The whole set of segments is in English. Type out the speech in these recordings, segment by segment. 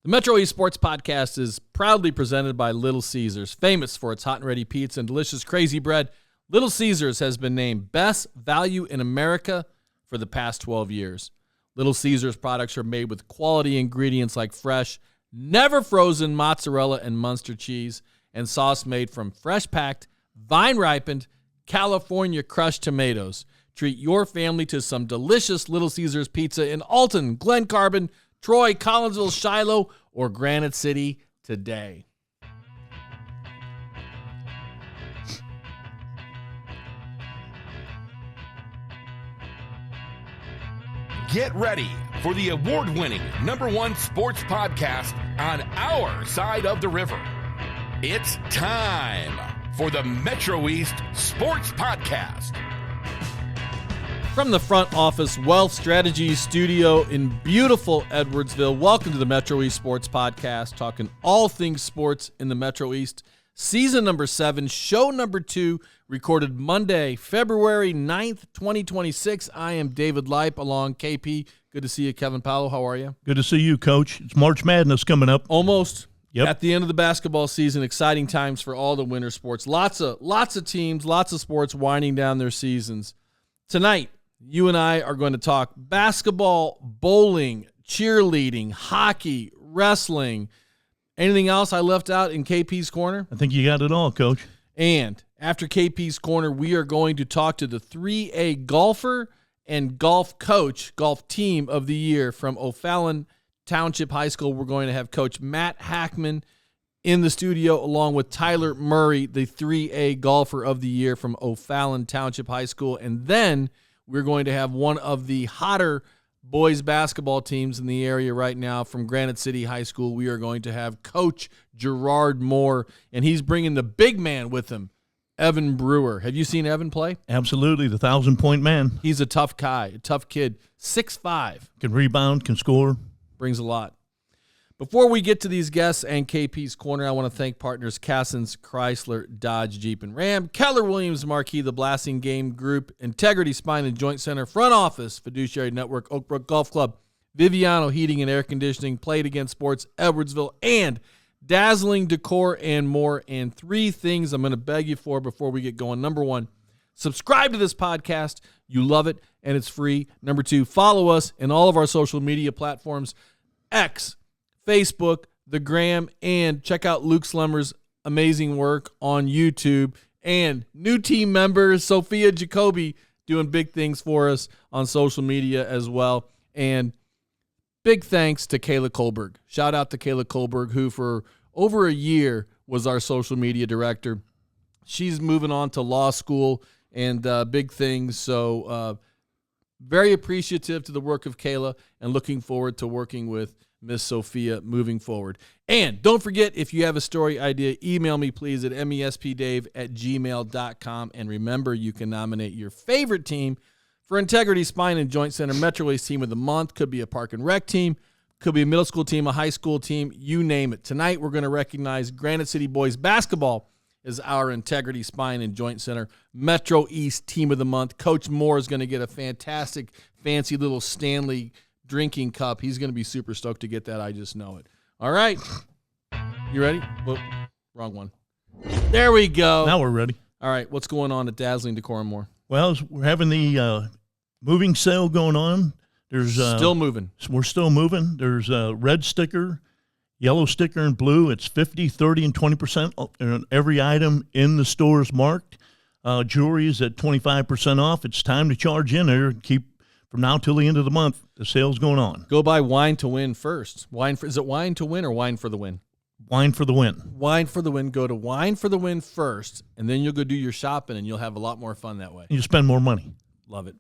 The Metro East Sports Podcast is proudly presented by Little Caesars. Famous for its hot and ready pizza and delicious crazy bread, Little Caesars has been named Best Value in America for the past 12 years. Little Caesars products are made with quality ingredients like fresh, never frozen mozzarella and Munster cheese, and sauce made from fresh-packed, vine-ripened, California crushed tomatoes. Treat your family to some delicious Little Caesars pizza in Alton, Glen Carbon, Troy, Collinsville, Shiloh, or Granite City today. Get ready for the award-winning #1 sports podcast on our side of the river. It's time for the Metro East Sports Podcast. From the front office Wealth Strategies studio in beautiful Edwardsville, welcome to the Metro East Sports Podcast, talking all things sports in the Metro East. Season number 7, show number 2, recorded Monday, February 9th, 2026. I am David Leip along KP. Good to see you, Kevin Powell. How are you? Good to see you, Coach. It's March Madness coming up. Almost. Yep. At the end of the basketball season, exciting times for all the winter sports. Lots of teams, lots of sports winding down their seasons. Tonight, you and I are going to talk basketball, bowling, cheerleading, hockey, wrestling. Anything else I left out in KP's Corner? I think you got it all, Coach. And after KP's Corner, we are going to talk to the 3A golfer and golf coach, golf team of the year from O'Fallon Township High School. We're going to have Coach Matt Hackman in the studio along with Tyler Murray, the 3A golfer of the year from O'Fallon Township High School. And then we're going to have one of the hotter boys basketball teams in the area right now from Granite City High School. We are going to have Coach Gerard Moore, and he's bringing the big man with him, Evan Brewer. Have you seen Evan play? Absolutely, the 1,000-point man. He's a tough guy, a tough kid, 6'5". Can rebound, can score. Brings a lot. Before we get to these guests and KP's Corner, I want to thank partners Cassens, Chrysler, Dodge, Jeep, and Ram, Keller Williams Marquee, the Blasting Game Group, Integrity Spine and Joint Center, Front Office, Fiduciary Network, Oak Brook Golf Club, Viviano Heating and Air Conditioning, Play It Again Sports, Edwardsville, and Dazzling Decor and more. And 3 things I'm going to beg you for before we get going. Number 1, subscribe to this podcast. You love it, and it's free. Number 2, follow us in all of our social media platforms, X, Facebook, the Gram, and check out Luke Slemmer's amazing work on YouTube. And new team members, Sophia Jacoby, doing big things for us on social media as well. And big thanks to Kayla Kohlberg. Shout out to Kayla Kohlberg, who for over a year was our social media director. She's moving on to law school and big things. So very appreciative to the work of Kayla and looking forward to working with Miss Sophia moving forward. And don't forget, if you have a story idea, email me please at mespdave@gmail.com. And remember, you can nominate your favorite team for Integrity Spine and Joint Center Metro East Team of the Month. Could be a park and rec team, could be a middle school team, a high school team, you name it. Tonight, we're going to recognize Granite City Boys Basketball as our Integrity Spine and Joint Center Metro East Team of the Month. Coach Moore is going to get a fantastic, fancy little Stanley drinking cup. He's going to be super stoked to get that. I just know it. All right. You ready? Whoop, wrong one. There we go. Now we're ready. All right. What's going on at Dazzling Decor and More? Well, we're having the moving sale going on. There's still moving. We're still moving. There's a red sticker, yellow sticker, and blue. It's 50, 30, and 20% on every item in the store is marked. Jewelry is at 25% off. It's time to charge in there and keep from now till the end of the month. The sale's going on. Go buy Wine to Win first. Is it Wine to Win or Wine for the Win? Wine for the Win. Wine for the Win. Go to Wine for the Win first, and then you'll go do your shopping, and you'll have a lot more fun that way. You spend more money. Love it.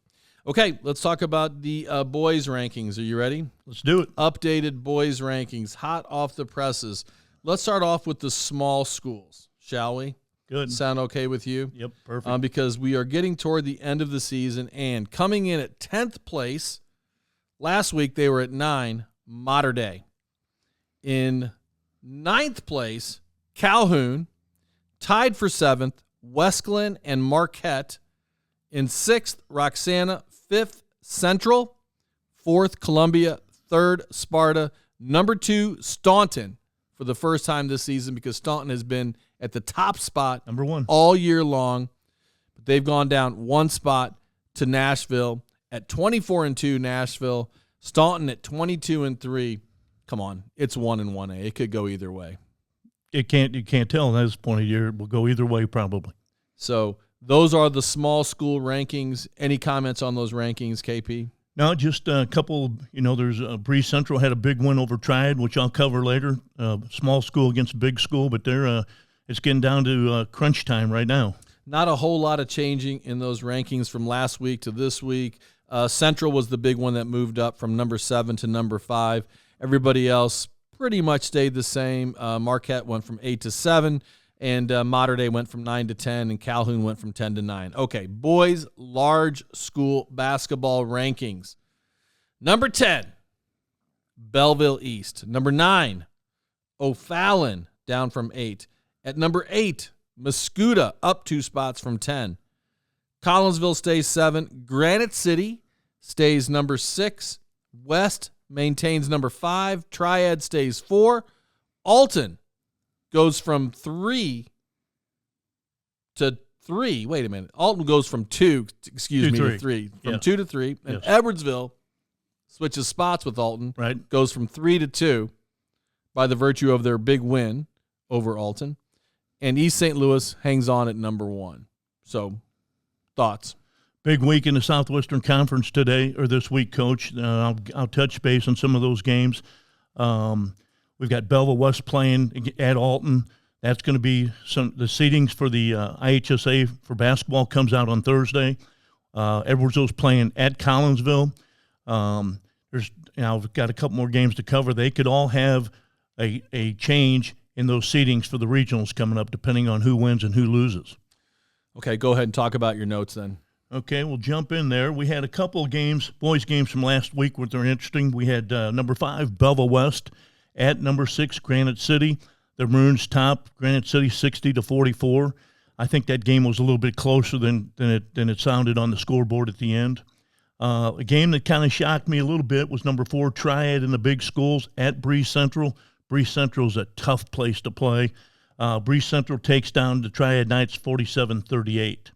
Okay, let's talk about the boys' rankings. Are you ready? Let's do it. Updated boys' rankings, hot off the presses. Let's start off with the small schools, shall we? Good. Sound okay with you? Yep, perfect. Because we are getting toward the end of the season, and coming in at 10th place, last week they were at 9, Mater Dei. In 9th place, Calhoun, tied for 7th, Westglen and Marquette. In 6th, Roxana. 5th, Central. 4th, Columbia. 3rd, Sparta. Number 2, Staunton, for the first time this season, because Staunton has been at the top spot Number 1 all year long. But they've gone down 1 spot to Nashville at 24-2. Nashville, Staunton at 22-3. Come on, it's 1-1A. It could go either way. You can't tell at this point of the year. It will go either way probably. So those are the small school rankings. Any comments on those rankings, KP? No, just a couple. There's Bree Central had a big win over Triad, which I'll cover later. Small school against big school, but it's getting down to crunch time right now. Not a whole lot of changing in those rankings from last week to this week. Central was the big one that moved up from number 7 to number 5. Everybody else pretty much stayed the same. Marquette went from 8 to 7, and Mater Dei went from 9 to 10, and Calhoun went from 10 to 9. Okay, boys large school basketball rankings. Number 10, Belleville East. Number 9, O'Fallon, down from 8. At number 8, Mascoutah, up 2 spots from 10. Collinsville stays 7. Granite City stays number 6. West maintains number 5. Triad stays 4. Alton goes from 3 to 3. Wait a minute. Alton goes from 2, to 3. From 2 to 3. And yes. Edwardsville switches spots with Alton. Right. Goes from 3 to 2 by the virtue of their big win over Alton. And East St. Louis hangs on at number 1. So, thoughts? Big week in the Southwestern Conference today, or this week, Coach. I'll touch base on some of those games. We've got Belleville West playing at Alton. That's going to be the seedings for the IHSA for basketball comes out on Thursday. Edwardsville's playing at Collinsville. We've got a couple more games to cover. They could all have a change in those seedings for the regionals coming up, depending on who wins and who loses. Okay, go ahead and talk about your notes then. Okay, we'll jump in there. We had a couple of games, boys' games from last week, which are interesting. We had number 5, Belleville West, at number 6, Granite City. The Maroons top Granite City 60-44. I think that game was a little bit closer than it sounded on the scoreboard at the end. A game that kind of shocked me a little bit was number 4, Triad in the big schools at Bree Central. Bree Central is a tough place to play. Bree Central takes down the Triad Knights 47-38.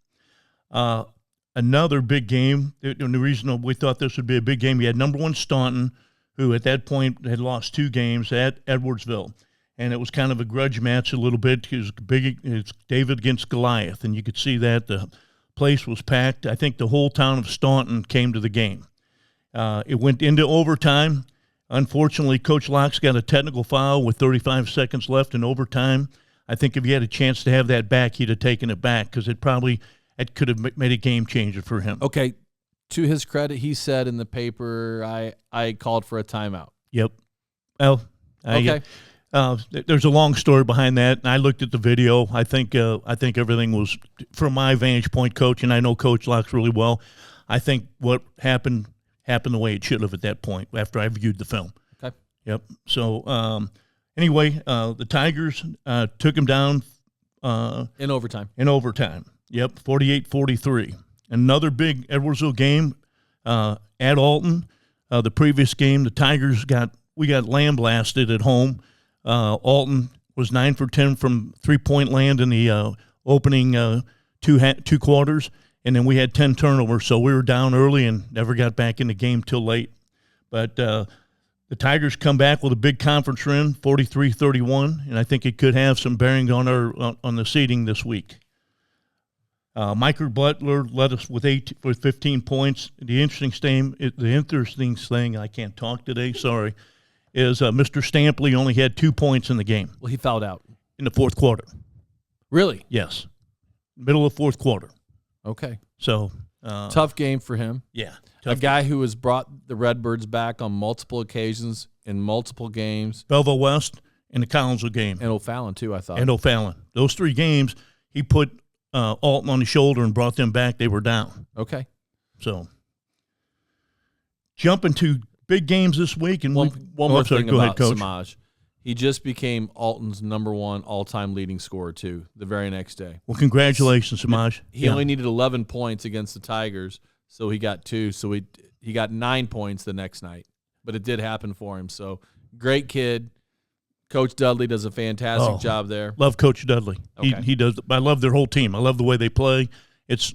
Another big game, and the reason we thought this would be a big game, you had number 1 Staunton, who at that point had lost 2 games at Edwardsville. And it was kind of a grudge match a little bit. It's David against Goliath, and you could see that. The place was packed. I think the whole town of Staunton came to the game. It went into overtime. Unfortunately, Coach Locke's got a technical foul with 35 seconds left in overtime. I think if he had a chance to have that back, he'd have taken it back because it could have made a game changer for him. Okay, to his credit, he said in the paper, I called for a timeout. Yep. Well, okay. There's a long story behind that, and I looked at the video. I think everything was, from my vantage point, Coach, and I know Coach Locke really well, I think what happened the way it should have at that point after I viewed the film. Okay. Yep. So, anyway, the Tigers took him down. In overtime. Yep, 48-43. Another big Edwardsville game at Alton. The previous game, the Tigers got lambasted at home. Alton was 9 for 10 from three-point land in the opening two quarters, and then we had 10 turnovers, so we were down early and never got back in the game till late. But the Tigers come back with a big conference win, 43-31, and I think it could have some bearing on the seeding this week. Michael Butler led us with 15 points. The interesting thing, I can't talk today, sorry, is Mr. Stampley only had 2 points in the game. Well, he fouled out. In the fourth quarter. Really? Yes. Middle of fourth quarter. Okay. So. Tough game for him. Yeah. A guy who has brought the Redbirds back on multiple occasions in multiple games. Belleville West and the Collinsville game. And O'Fallon, too, I thought. And O'Fallon. Those 3 games, he put Alton on his shoulder and brought them back. They were down. Okay. So, jumping to big games this week. And one more thing about Coach. Samaj. He just became Alton's number 1 all-time leading scorer, too, the very next day. Well, congratulations, Samaj. He only needed 11 points against the Tigers, so he got 2. So he got 9 points the next night. But it did happen for him. So Great kid. Coach Dudley does a fantastic job there. Love Coach Dudley. Okay. He does. I love their whole team. I love the way they play. It's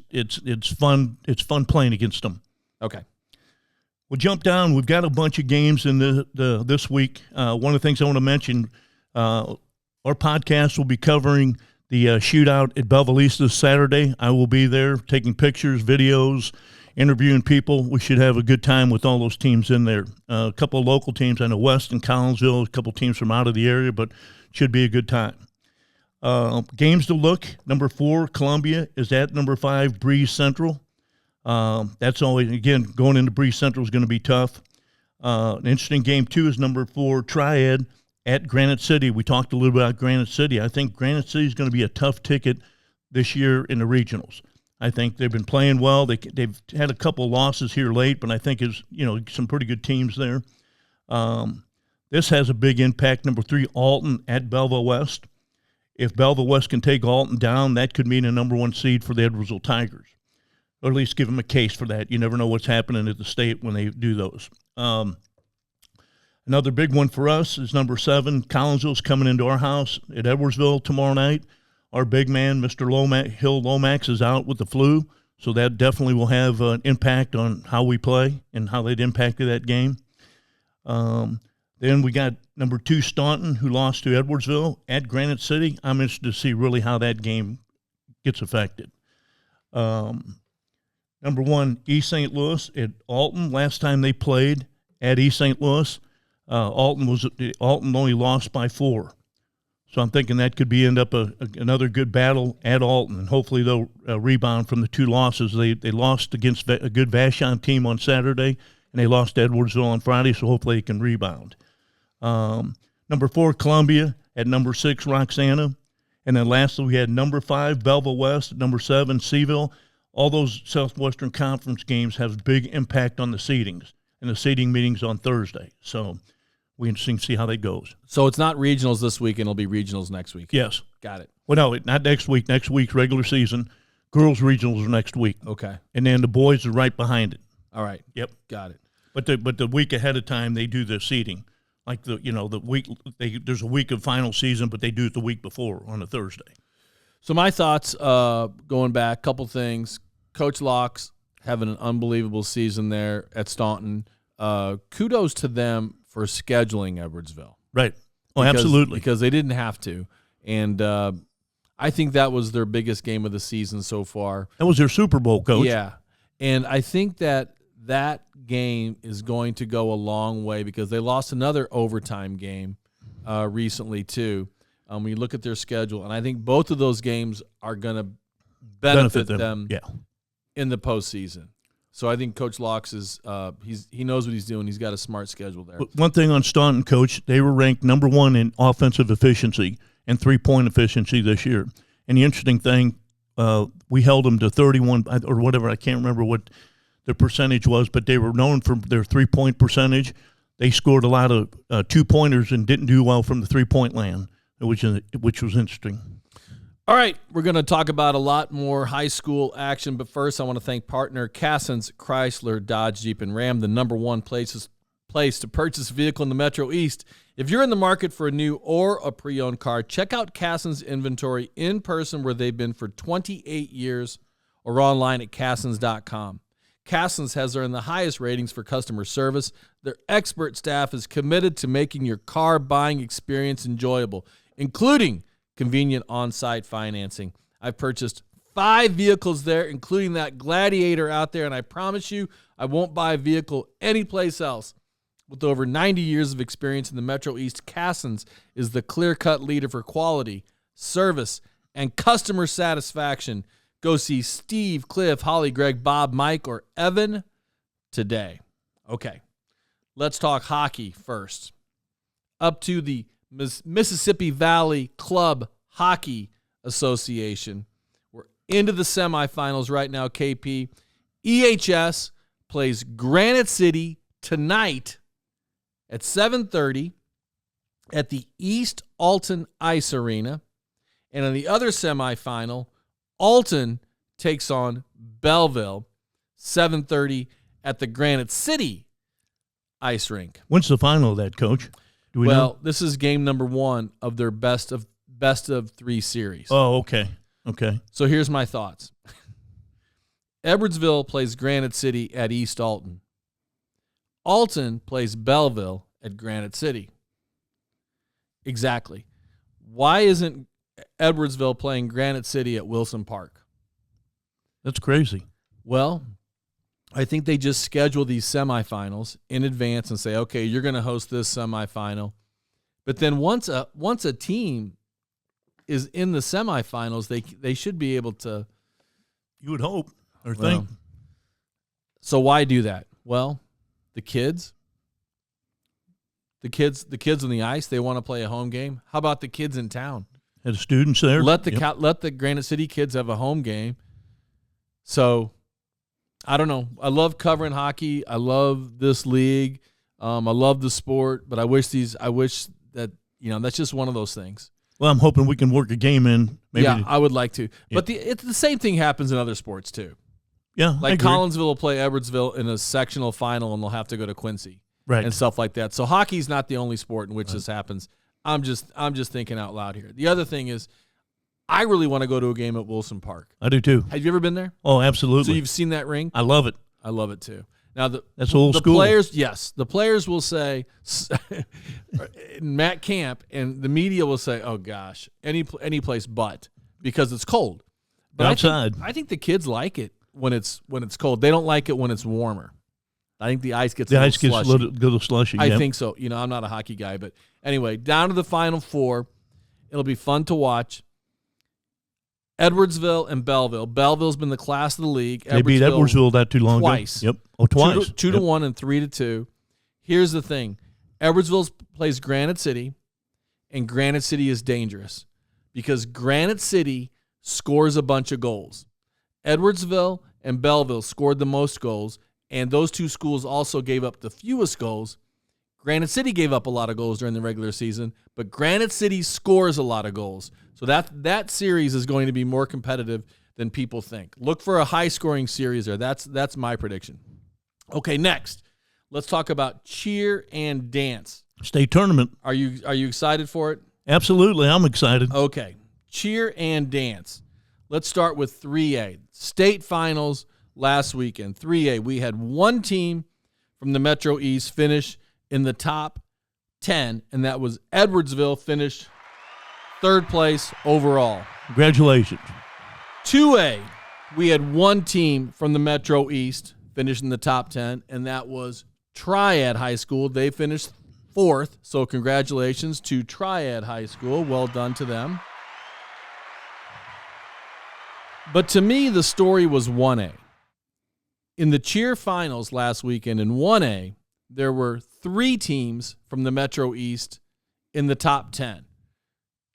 fun. It's fun playing against them. Okay. We'll jump down. We've got a bunch of games in this week. One of the things I want to mention, our podcast will be covering the shootout at Belleville East this Saturday. I will be there taking pictures, videos, interviewing people. We should have a good time with all those teams in there. A couple of local teams. I know West and Collinsville, a couple of teams from out of the area, but should be a good time. Games to look. Number 4, Columbia is at number 5, Breeze Central. That's always, again, going into Breeze Central is going to be tough. An interesting game, too, is number 4, Triad at Granite City. We talked a little bit about Granite City. I think Granite City is going to be a tough ticket this year in the regionals. I think they've been playing well. They've had a couple of losses here late, but I think it's, some pretty good teams there. This has a big impact. Number 3, Alton at Belleville West. If Belleville West can take Alton down, that could mean a number 1 seed for the Edwardsville Tigers, or at least give them a case for that. You never know what's happening at the state when they do those. Another big one for us is number 7, Collinsville's coming into our house at Edwardsville tomorrow night. Our big man, Mr. Hill Lomax, is out with the flu, so that definitely will have an impact on how we play and how they'd impacted that game. Then we got number 2, Staunton, who lost to Edwardsville at Granite City. I'm interested to see really how that game gets affected. Number 1, East St. Louis at Alton. Last time they played at East St. Louis, Alton only lost by 4. So I'm thinking that could end up another good battle at Alton, and hopefully they'll rebound from the 2 losses. They lost against a good Vashon team on Saturday, and they lost to Edwardsville on Friday, so hopefully they can rebound. Number 4, Columbia at number 6, Roxana. And then lastly, we had number 5, Belleville West, number 7, Seville. All those Southwestern Conference games have big impact on the seedings, and the seeding meeting's on Thursday. So we're interesting to see how that goes. So it's not regionals this week, and it'll be regionals next week. Yes. Got it. Well, no, not next week. Next week's regular season. Girls regionals are next week. Okay. And then the boys are right behind it. All right. Yep. Got it. But the week ahead of time, they do the seeding. Like the week, there's a week of final season, but they do it the week before on a Thursday. So my thoughts, going back, couple things. Coach Locks having an unbelievable season there at Staunton. Kudos to them for scheduling Edwardsville. Right. Oh, absolutely. Because they didn't have to. And I think that was their biggest game of the season so far. That was their Super Bowl, Coach. Yeah. And I think that game is going to go a long way because they lost another overtime game recently too. When you look at their schedule, and I think both of those games are going to benefit them in the postseason. So I think Coach Locks is he knows what he's doing. He's got a smart schedule there. One thing on Staunton, Coach, they were ranked number 1 in offensive efficiency and 3-point efficiency this year. And the interesting thing, we held them to 31 or whatever. I can't remember what the percentage was, but they were known for their 3-point percentage. They scored a lot of 2-pointers and didn't do well from the 3-point land, which was interesting. All right, we're going to talk about a lot more high school action, but first I want to thank partner Cassens Chrysler Dodge Jeep and Ram, the number 1 place to purchase a vehicle in the Metro East. If you're in the market for a new or a pre-owned car, check out Cassens inventory in person where they've been for 28 years or online at Cassens.com. Cassens has earned the highest ratings for customer service. Their expert staff is committed to making your car buying experience enjoyable, including convenient on-site financing. I've purchased 5 vehicles there, including that Gladiator out there, and I promise you I won't buy a vehicle anyplace else. With over 90 years of experience in the Metro East, Cassens is the clear-cut leader for quality, service, and customer satisfaction. Go see Steve, Cliff, Holly, Greg, Bob, Mike, or Evan today. Okay, let's talk hockey first. Up to the Mississippi Valley Club Hockey Association. We're into the semifinals right now, KP. EHS plays Granite City tonight at 7:30 at the East Alton Ice Arena. And in the other semifinal, Alton takes on Belleville, 7:30 at the Granite City Ice Rink. When's the final of that, Coach? Do we know? This is game number 1 of their best of 3 series. Oh, okay. Okay. So here's my thoughts. Edwardsville plays Granite City at East Alton. Alton plays Belleville at Granite City. Exactly. Why isn't Edwardsville playing Granite City at Wilson Park? That's crazy. Well, I think they just schedule these semifinals in advance and say, okay, you're going to host this semifinal. But then once a team is in the semifinals, they should be able to. You would hope or think. So why do that? Well, the kids on the ice, they want to play a home game. How about the kids in town? Had students there. Let the Granite City kids have a home game. So, I don't know. I love covering hockey. I love this league. I love the sport, but I wish that that's just one of those things. Well, I'm hoping we can work a game in. Maybe I would like to. But it's the same thing happens in other sports too. Yeah, like Collinsville will play Edwardsville in a sectional final, and they'll have to go to Quincy, right, and stuff like that. So hockey's not the only sport in which this happens. I'm just thinking out loud here. The other thing is, I really want to go to a game at Wilson Park. I do too. Have you ever been there? Oh, absolutely. So you've seen that rink? I love it. I love it too. Now that's old school. The players will say, Matt Camp and the media will say, "Oh gosh, any place but," because it's cold. But outside, I think the kids like it when it's cold. They don't like it when it's warmer. I think the ice gets a little slushy. I think so. I'm not a hockey guy, but anyway, down to the Final Four. It'll be fun to watch. Edwardsville and Belleville. Belleville's been the class of the league. They beat Edwardsville not too long twice. ago. Yep. Oh, twice. 2-1 and 3-2. Here's the thing. Edwardsville plays Granite City, and Granite City is dangerous because Granite City scores a bunch of goals. Edwardsville and Belleville scored the most goals, and those two schools also gave up the fewest goals. Granite City gave up a lot of goals during the regular season, but Granite City scores a lot of goals. So that series is going to be more competitive than people think. Look for a high-scoring series there. That's my prediction. Okay, next, let's talk about cheer and dance. State tournament. Are you excited for it? Absolutely, I'm excited. Okay, cheer and dance. Let's start with 3A. State finals last weekend. 3A, we had one team from the Metro East finish in the top 10, and that was Edwardsville, finished third place overall. Congratulations. 2A, we had one team from the Metro East finish in the top 10, and that was Triad High School. They finished fourth, so congratulations to Triad High School. Well done to them. But to me, the story was 1A. In the cheer finals last weekend in 1A, there were 3 teams from the Metro East in the top 10.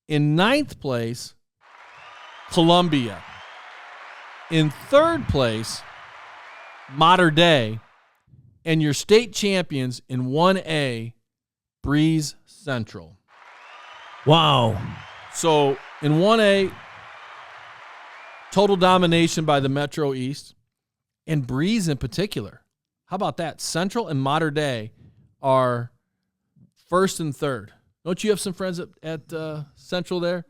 In 9th place, Columbia. In 3rd place, Mater Dei. And your state champions in 1A, Breeze Central. Wow. So in 1A, total domination by the Metro East, and Breeze in particular. How about that? Central and Mater Dei are 1st and 3rd. Don't you have some friends at Central there?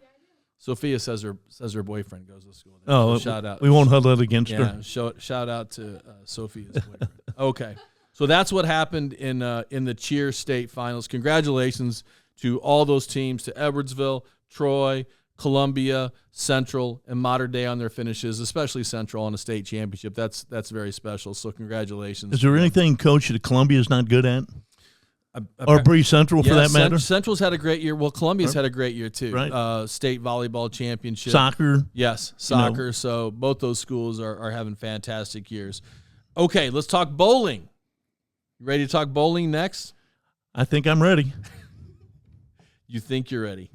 Sophia says her boyfriend goes to school there. Oh, so shout out. We won't hold that against her. Shout out to Sophia's boyfriend. Okay, so that's what happened in the cheer state finals. Congratulations to all those teams, to Edwardsville, Troy, Columbia, Central, and Mater Dei on their finishes, especially Central on a state championship. That's very special. So congratulations. Is there anything, Coach, that Columbia is not good at? Or Breeze Central, for that matter? Central's had a great year. Well, Columbia's had a great year, too. Right. State volleyball championship. Soccer. Yes, soccer. So both those schools are having fantastic years. Okay, let's talk bowling. You ready to talk bowling next? I think I'm ready. You think you're ready.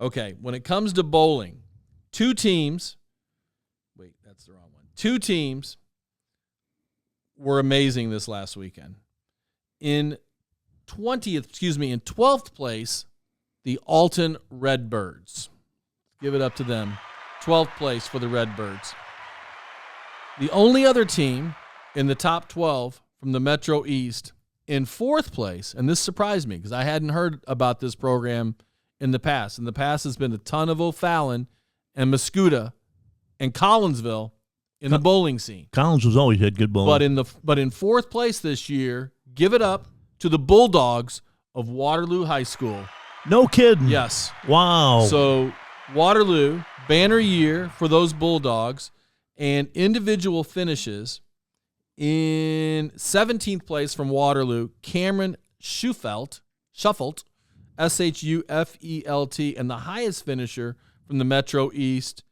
Okay, when it comes to bowling, 2 teams – wait, that's the wrong one. 2 teams were amazing this last weekend. In 12th place, the Alton Redbirds. Give it up to them. 12th place for the Redbirds. The only other team in the top 12 from the Metro East in fourth place, and this surprised me because I hadn't heard about this program in the past. In the past, it's been a ton of O'Fallon and Mascoutah and Collinsville in the bowling scene. Collins has always had good bowling. But in fourth place this year, give it up to the Bulldogs of Waterloo High School. No kidding. Yes. Wow. So Waterloo, banner year for those Bulldogs, and individual finishes. In 17th place from Waterloo, Cameron Shuffelt, Shuffelt, and the highest finisher from the Metro East,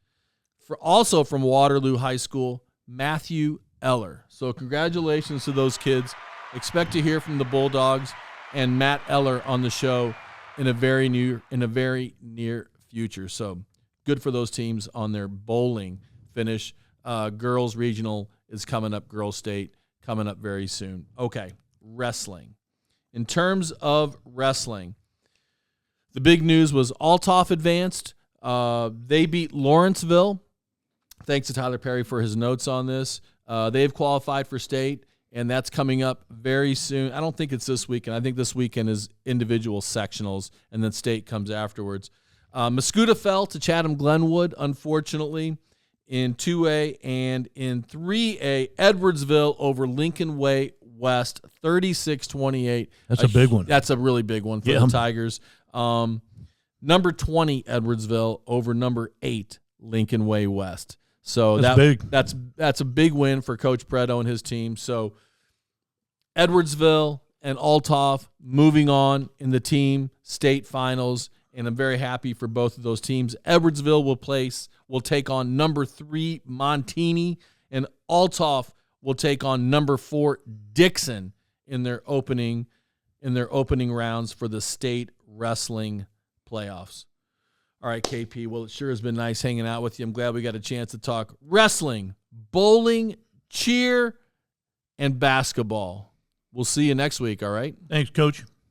also from Waterloo High School, Matthew Eller. So congratulations to those kids. Expect to hear from the Bulldogs and Matt Eller on the show in a very near future. So good for those teams on their bowling finish. Girls regional is coming up, girls state coming up very soon. Okay, wrestling. In terms of wrestling, the big news was Althoff advanced. They beat Lawrenceville. Thanks to Tyler Perry for his notes on this. They've qualified for state, and that's coming up very soon. I don't think it's this weekend. I think this weekend is individual sectionals, and then state comes afterwards. Mascoutah fell to Chatham Glenwood, unfortunately, in 2A, and in 3A, Edwardsville over Lincoln Way West, 36-28. That's a big one. That's a really big one for the Tigers. Number 20, Edwardsville over number 8, Lincoln Way West. So that's big. That's a big win for Coach Preto and his team. So Edwardsville and Althoff moving on in the team state finals, and I'm very happy for both of those teams. Edwardsville will take on number 3 Montini, and Althoff will take on number 4 Dixon in their opening rounds for the state wrestling playoffs. All right, KP, well, it sure has been nice hanging out with you. I'm glad we got a chance to talk wrestling, bowling, cheer, and basketball. We'll see you next week, all right? Thanks, Coach.